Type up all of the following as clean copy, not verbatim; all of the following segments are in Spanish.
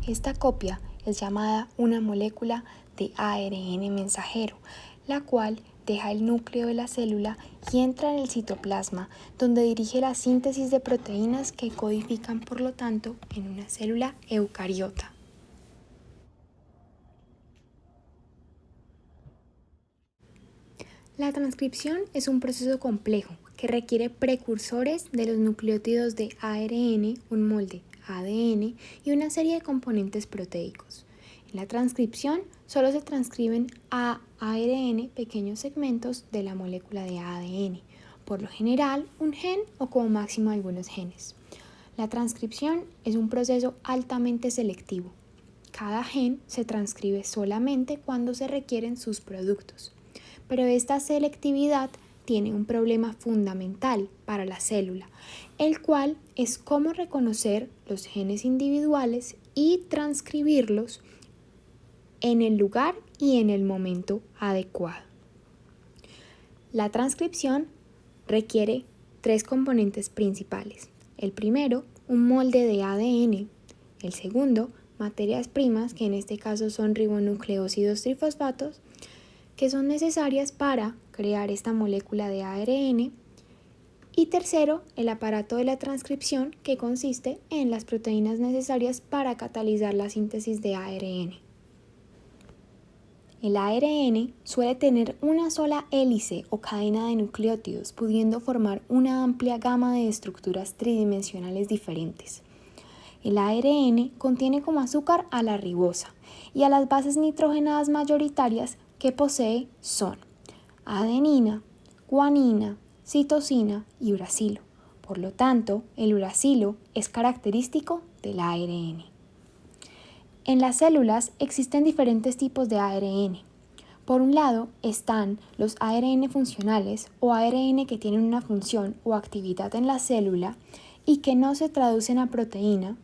Esta copia es llamada una molécula de ARN mensajero, la cual deja el núcleo de la célula y entra en el citoplasma, donde dirige la síntesis de proteínas que codifican, por lo tanto, en una célula eucariota. La transcripción es un proceso complejo que requiere precursores de los nucleótidos de ARN, un molde ADN y una serie de componentes proteicos. En la transcripción solo se transcriben a ARN pequeños segmentos de la molécula de ADN, por lo general un gen o como máximo algunos genes. La transcripción es un proceso altamente selectivo. Cada gen se transcribe solamente cuando se requieren sus productos. Pero esta selectividad tiene un problema fundamental para la célula, el cual es cómo reconocer los genes individuales y transcribirlos en el lugar y en el momento adecuado. La transcripción requiere 3 componentes principales. El primero, un molde de ADN. El segundo, materias primas, que en este caso son ribonucleósidos trifosfatos, que son necesarias para crear esta molécula de ARN. Y tercero, el aparato de la transcripción, que consiste en las proteínas necesarias para catalizar la síntesis de ARN. El ARN suele tener una sola hélice o cadena de nucleótidos, pudiendo formar una amplia gama de estructuras tridimensionales diferentes. El ARN contiene como azúcar a la ribosa y a las bases nitrogenadas mayoritarias que posee son adenina, guanina, citosina y uracilo. Por lo tanto, el uracilo es característico del ARN. En las células existen diferentes tipos de ARN. Por un lado están los ARN funcionales o ARN que tienen una función o actividad en la célula y que no se traducen a proteína.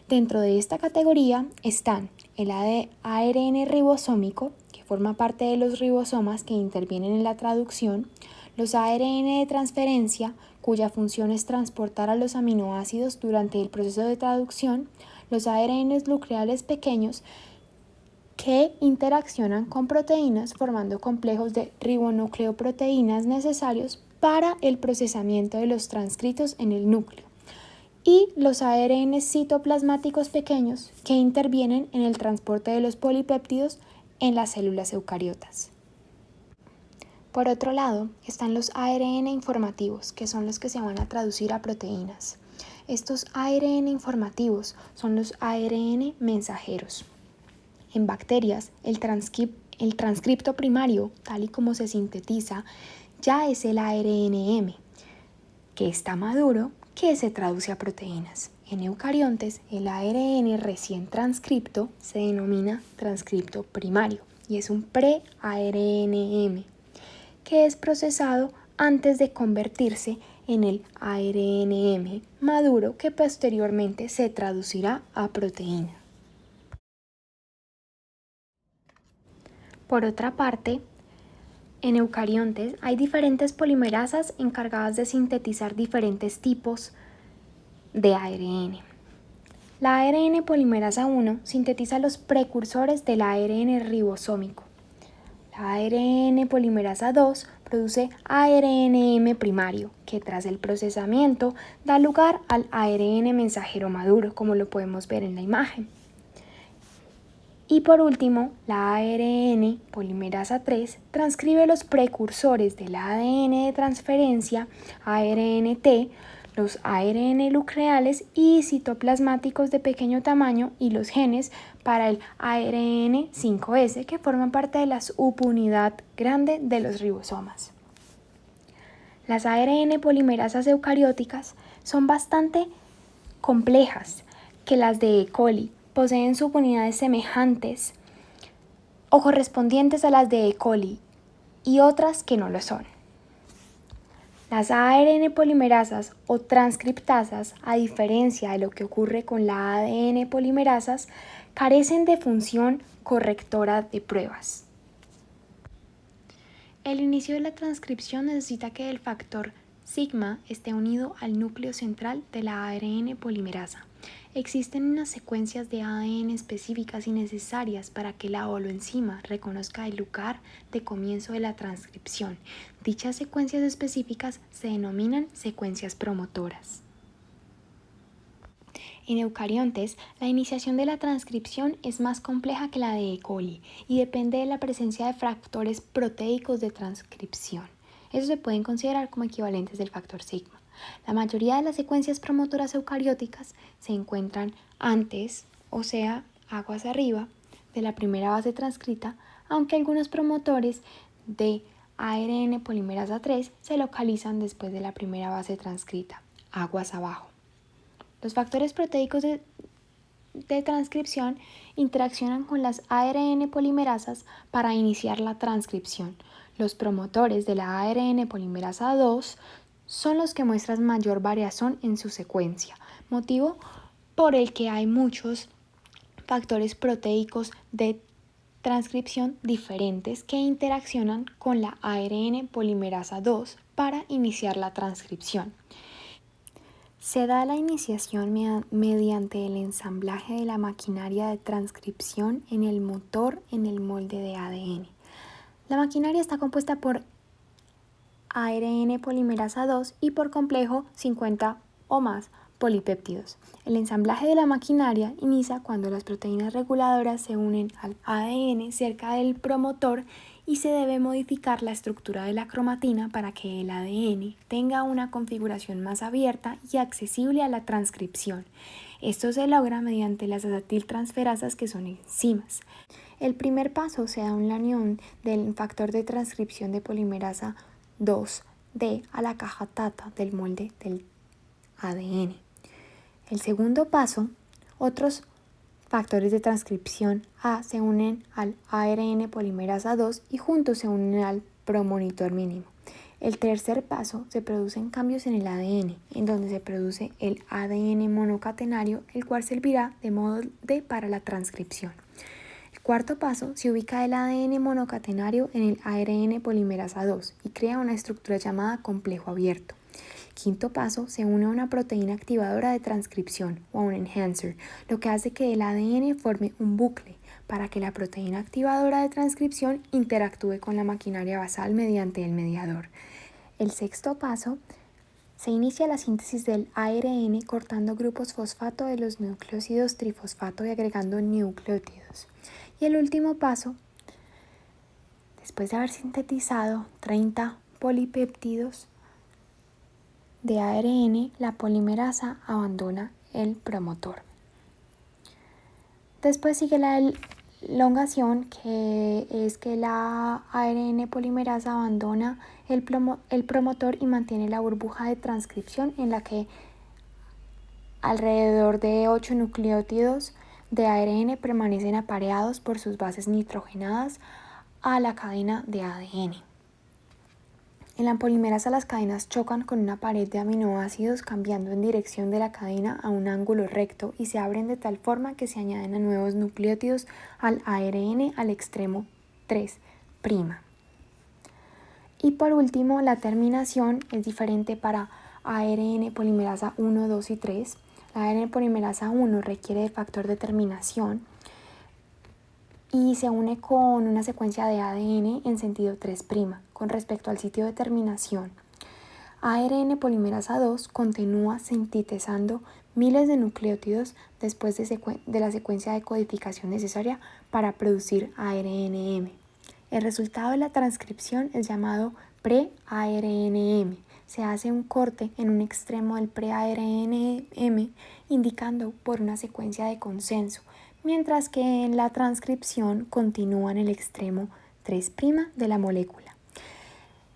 Dentro de esta categoría están el ARN ribosómico, que forma parte de los ribosomas que intervienen en la traducción, los ARN de transferencia, cuya función es transportar a los aminoácidos durante el proceso de traducción, los ARN nucleares pequeños que interaccionan con proteínas formando complejos de ribonucleoproteínas necesarios para el procesamiento de los transcritos en el núcleo, y los ARN citoplasmáticos pequeños que intervienen en el transporte de los polipéptidos en las células eucariotas. Por otro lado, están los ARN informativos, que son los que se van a traducir a proteínas. Estos ARN informativos son los ARN mensajeros. En bacterias, el transcripto primario, tal y como se sintetiza, ya es el ARNM, que está maduro, que se traduce a proteínas. En eucariontes, el ARN recién transcripto se denomina transcripto primario y es un pre-ARNM, que es procesado antes de convertirse en el ARNM maduro, que posteriormente se traducirá a proteína. Por otra parte, en eucariontes hay diferentes polimerasas encargadas de sintetizar diferentes tipos de ARN. La ARN polimerasa 1 sintetiza los precursores del ARN ribosómico. La ARN polimerasa 2 produce ARNM primario, que tras el procesamiento da lugar al ARN mensajero maduro, como lo podemos ver en la imagen. Y por último, la ARN polimerasa 3 transcribe los precursores del ADN de transferencia, ARNT, los ARN nucleales y citoplasmáticos de pequeño tamaño y los genes para el ARN 5S, que forman parte de la subunidad grande de los ribosomas. Las ARN polimerasas eucarióticas son bastante complejas que las de E. coli. Poseen subunidades semejantes o correspondientes a las de E. coli y otras que no lo son. Las ARN polimerasas o transcriptasas, a diferencia de lo que ocurre con la ADN polimerasas, carecen de función correctora de pruebas. El inicio de la transcripción necesita que el factor sigma esté unido al núcleo central de la ARN polimerasa. Existen unas secuencias de ADN específicas y necesarias para que la holoenzima reconozca el lugar de comienzo de la transcripción. Dichas secuencias específicas se denominan secuencias promotoras. En eucariontes, la iniciación de la transcripción es más compleja que la de E. coli y depende de la presencia de factores proteicos de transcripción. Estos se pueden considerar como equivalentes del factor sigma. La mayoría de las secuencias promotoras eucarióticas se encuentran antes, o sea, aguas arriba, de la primera base transcrita, aunque algunos promotores de ARN polimerasa 3 se localizan después de la primera base transcrita, aguas abajo. Los factores proteicos de transcripción interaccionan con las ARN polimerasas para iniciar la transcripción. Los promotores de la ARN polimerasa 2 son los que muestran mayor variación en su secuencia, motivo por el que hay muchos factores proteicos de transcripción diferentes que interaccionan con la ARN polimerasa 2 para iniciar la transcripción. Se da la iniciación mediante el ensamblaje de la maquinaria de transcripción en el motor en el molde de ADN. La maquinaria está compuesta por ARN polimerasa 2 y por complejo 50 o más polipéptidos. El ensamblaje de la maquinaria inicia cuando las proteínas reguladoras se unen al ADN cerca del promotor y se debe modificar la estructura de la cromatina para que el ADN tenga una configuración más abierta y accesible a la transcripción. Esto se logra mediante las acetiltransferasas, que son enzimas. El primer paso se da en la unión del factor de transcripción de polimerasa 2D a la caja tata del molde del ADN. El segundo paso, otros factores de transcripción A se unen al ARN polimerasa 2 y juntos se unen al promonitor mínimo. El tercer paso, se producen cambios en el ADN, en donde se produce el ADN monocatenario, el cual servirá de molde para la transcripción. El cuarto paso, se ubica el ADN monocatenario en el ARN polimerasa 2 y crea una estructura llamada complejo abierto. Quinto paso, se une a una proteína activadora de transcripción o a un enhancer, lo que hace que el ADN forme un bucle para que la proteína activadora de transcripción interactúe con la maquinaria basal mediante el mediador. El sexto paso, se inicia la síntesis del ARN cortando grupos fosfato de los nucleósidos trifosfato y agregando nucleótidos. Y el último paso, después de haber sintetizado 30 polipéptidos de ARN, la polimerasa abandona el promotor. Después sigue la elongación, que es que la ARN polimerasa abandona el promotor y mantiene la burbuja de transcripción en la que alrededor de 8 nucleótidos de ARN permanecen apareados por sus bases nitrogenadas a la cadena de ADN. En la polimerasa las cadenas chocan con una pared de aminoácidos cambiando en dirección de la cadena a un ángulo recto y se abren de tal forma que se añaden a nuevos nucleótidos al ARN al extremo 3'. Y por último, la terminación es diferente para ARN polimerasa 1, 2 y 3. La ARN polimerasa 1 requiere del factor de terminación y se une con una secuencia de ADN en sentido 3'. Con respecto al sitio de terminación, ARN polimerasa 2 continúa sintetizando miles de nucleótidos después de la secuencia de codificación necesaria para producir ARNM. El resultado de la transcripción es llamado pre-ARNM. Se hace un corte en un extremo del pre-ARNM indicando por una secuencia de consenso, mientras que en la transcripción continúa en el extremo 3' de la molécula.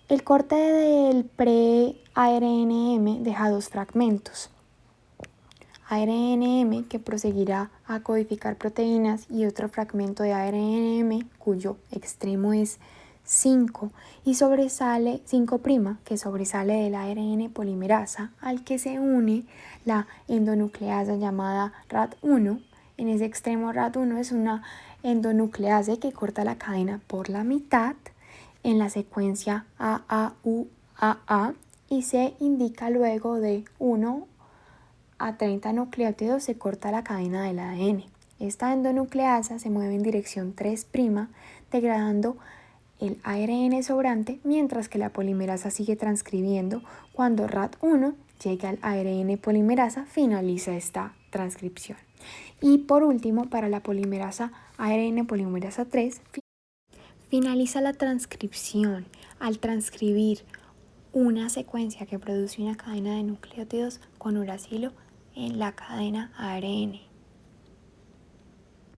El corte del pre-ARNM deja dos fragmentos. ARNM, que proseguirá a codificar proteínas, y otro fragmento de ARNM cuyo extremo es 5 y sobresale 5', que sobresale del ARN polimerasa al que se une la endonucleasa llamada RAT1. En ese extremo RAT1 es una endonucleasa que corta la cadena por la mitad en la secuencia AAUAA y se indica luego de 1 a 30 nucleótidos se corta la cadena del ADN. Esta endonucleasa se mueve en dirección 3', degradando el ARN sobrante, mientras que la polimerasa sigue transcribiendo. Cuando RAT1 llega al ARN polimerasa, finaliza esta transcripción. Y por último, para la polimerasa ARN polimerasa 3, finaliza la transcripción al transcribir una secuencia que produce una cadena de nucleótidos con uracilo en la cadena ARN.